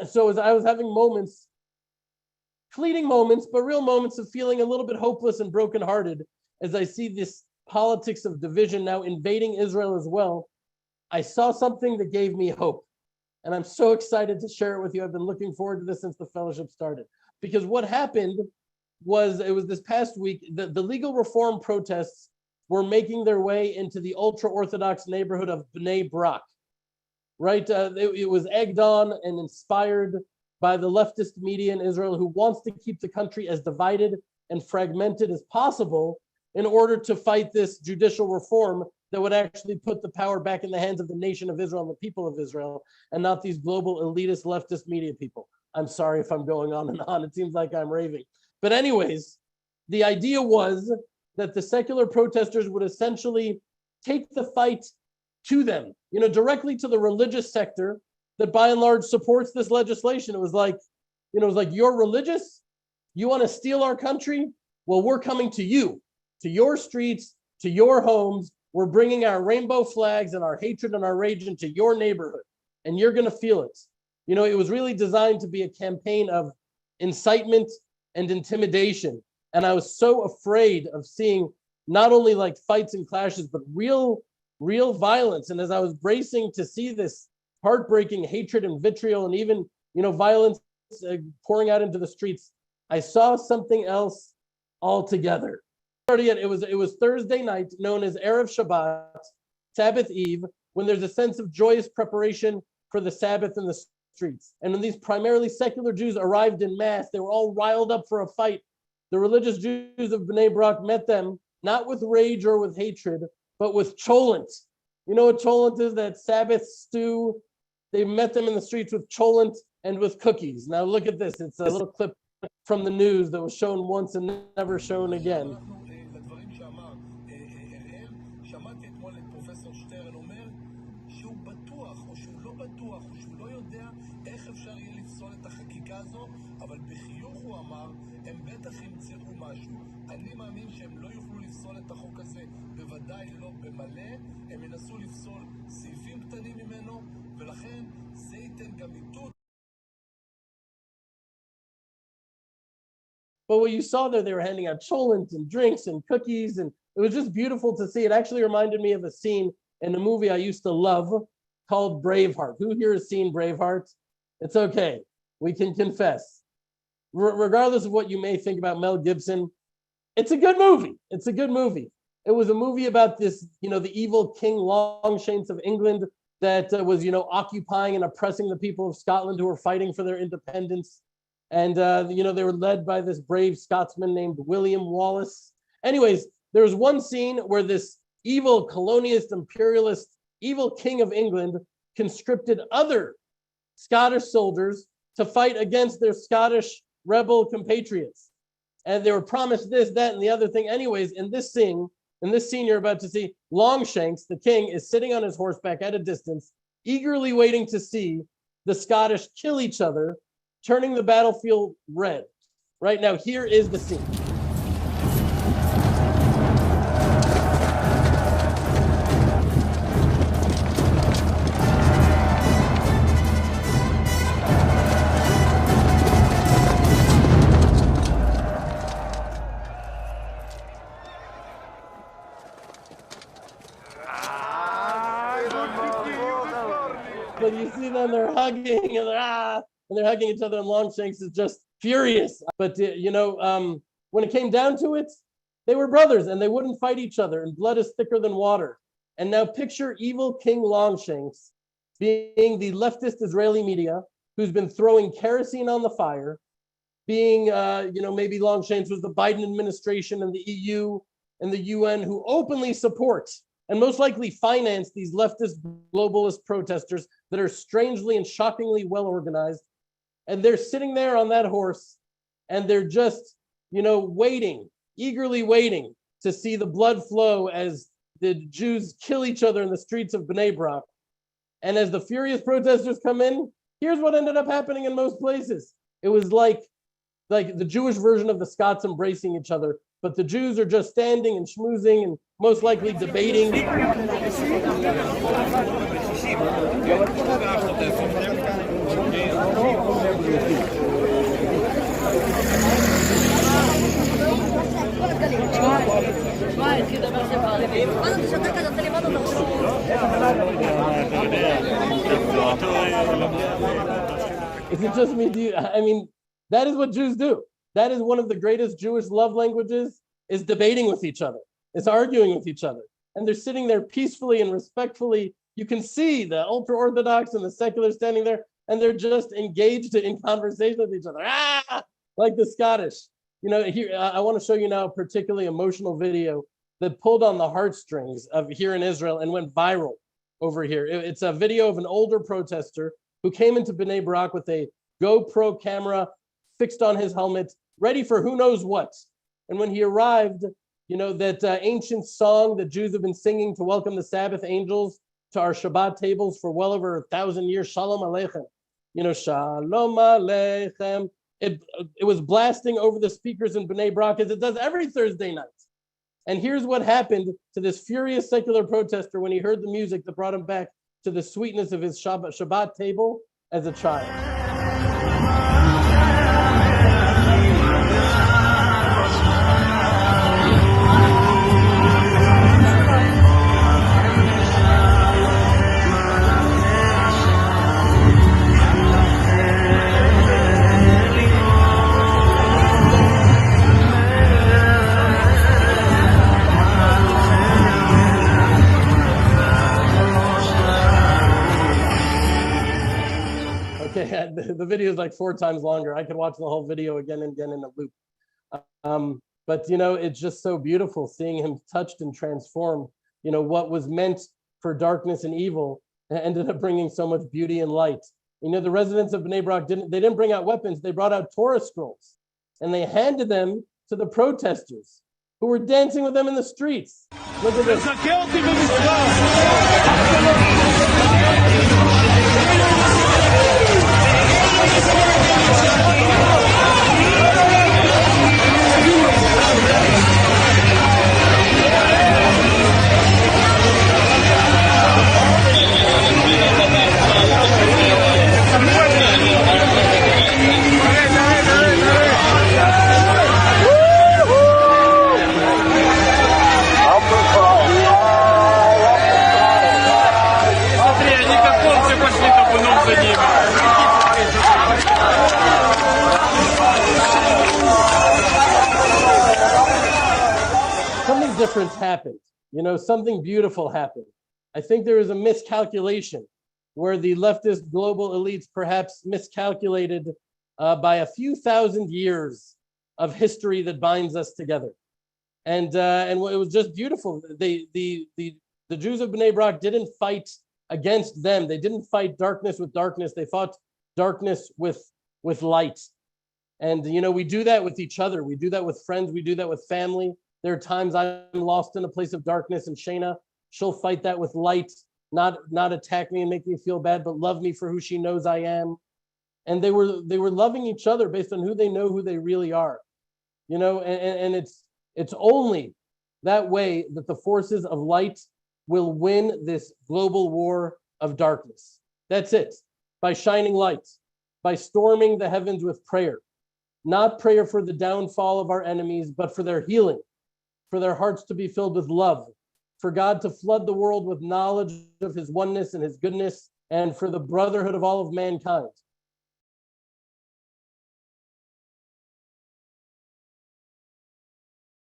So as I was having moments, fleeting moments, but real moments of feeling a little bit hopeless and brokenhearted as I see this politics of division now invading Israel as well, I saw something that gave me hope. And I'm so excited to share it with you. I've been looking forward to this since the fellowship started. Because what happened was, it was this past week, the legal reform protests were making their way into the ultra-Orthodox neighborhood of Bnei Brak, right? It was egged on and inspired by the leftist media in Israel, who wants to keep the country as divided and fragmented as possible in order to fight this judicial reform that would actually put the power back in the hands of the nation of Israel and the people of Israel, and not these global elitist leftist media people. I'm sorry if I'm going on and on. It seems like I'm raving. But anyways, the idea was that the secular protesters would essentially take the fight to them, directly to the religious sector that by and large supports this legislation. It was like, you're religious, you want to steal our country? Well, we're coming to you, to your streets, to your homes. We're bringing our rainbow flags and our hatred and our rage into your neighborhood, and you're going to feel it. It was really designed to be a campaign of incitement and intimidation. And I was so afraid of seeing not only like fights and clashes, but real violence. And as I was bracing to see this heartbreaking hatred and vitriol and even, violence pouring out into the streets, I saw something else altogether. It was Thursday night, known as Erev Shabbat, Sabbath Eve, when there's a sense of joyous preparation for the Sabbath in the streets. And when these primarily secular Jews arrived in mass, they were all riled up for a fight. The religious Jews of Bnei Brak met them, not with rage or with hatred, but with cholent. You know what cholent is? That Sabbath stew. They met them in the streets with cholent and with cookies. Now look at this. It's a little clip from the news that was shown once and never shown again. אני מאמין שהם לא יוכלו לפסול את החוק הזה, בוודאי לא במלא, הם ינסו לפסול סעיפים קטנים ממנו, ולכן זה ייתן גם איתות. But what you saw there, they were handing out cholent and drinks and cookies, and it was just beautiful to see. It actually reminded me of a scene in a movie I used to love called Braveheart. Who here has seen Braveheart? It's okay. We can confess. Regardless of what you may think about Mel Gibson, it's a good movie. It's a good movie. It was a movie about this, the evil King Longshanks of England that was, occupying and oppressing the people of Scotland who were fighting for their independence. And, they were led by this brave Scotsman named William Wallace. Anyways, there was one scene where this evil colonialist, imperialist, evil King of England conscripted other Scottish soldiers to fight against their Scottish rebel compatriots. And they were promised this, that, and the other thing. Anyways, in this scene you're about to see, Longshanks, the king, is sitting on his horseback at a distance, eagerly waiting to see the Scottish kill each other, turning the battlefield red. Right now, here is the scene. But you see them, they're hugging and they're hugging each other, and Longshanks is just furious. But when it came down to it, they were brothers and they wouldn't fight each other, and blood is thicker than water. And now picture evil King Longshanks being the leftist Israeli media who's been throwing kerosene on the fire, being maybe Longshanks was the Biden administration and the EU and the UN who openly support and most likely finance these leftist globalist protesters that are strangely and shockingly well organized. And they're sitting there on that horse and they're just, waiting, eagerly waiting to see the blood flow as the Jews kill each other in the streets of Bnei Brak. And as the furious protesters come in, here's what ended up happening in most places. It was like the Jewish version of the Scots embracing each other, but the Jews are just standing and schmoozing and most likely debating. Is it just me? I mean, that is what Jews do. That is one of the greatest Jewish love languages, is debating with each other, is arguing with each other. And they're sitting there peacefully and respectfully. You can see the ultra-Orthodox and the secular standing there, and they're just engaged in conversation with each other. Like the Scottish. You know, here, I want to show you now a particularly emotional video that pulled on the heartstrings of here in Israel and went viral over here. It's a video of an older protester who came into Bnei Brak with a GoPro camera fixed on his helmet, ready for who knows what. And when he arrived, you know, that ancient song that Jews have been singing to welcome the Sabbath angels to our Shabbat tables for well over 1,000 years, Shalom Aleichem. You know, Shalom Aleichem. It was blasting over the speakers in Bnei Brak, as it does every Thursday night. And here's what happened to this furious secular protester when he heard the music that brought him back to the sweetness of his Shabbat table as a child. Okay, the video is like 4 times longer. I could watch the whole video again and again in a loop. But, you know, it's just so beautiful seeing him touched and transformed. You know, what was meant for darkness and evil ended up bringing so much beauty and light. You know, the residents of Bnei Brak didn't bring out weapons. They brought out Torah scrolls, and they handed them to the protesters who were dancing with them in the streets. Look at this. Something different happened. You know, something beautiful happened. I think there is a miscalculation where the leftist global elites perhaps miscalculated by a few thousand years of history that binds us together. And it was just beautiful. The Jews of Bnei Brak didn't fight against them. They didn't fight darkness with darkness. They fought darkness with light. And, you know, we do that with each other. We do that with friends. We do that with family. There are times I'm lost in a place of darkness, and Shayna, she'll fight that with light, not attack me and make me feel bad, but love me for who she knows I am. And they were loving each other based on who they know, who they really are. You know, and it's only that way that the forces of light will win this global war of darkness. That's it. By shining light, by storming the heavens with prayer. Not prayer for the downfall of our enemies, but for their healing, for their hearts to be filled with love, for God to flood the world with knowledge of his oneness and his goodness, and for the brotherhood of all of mankind.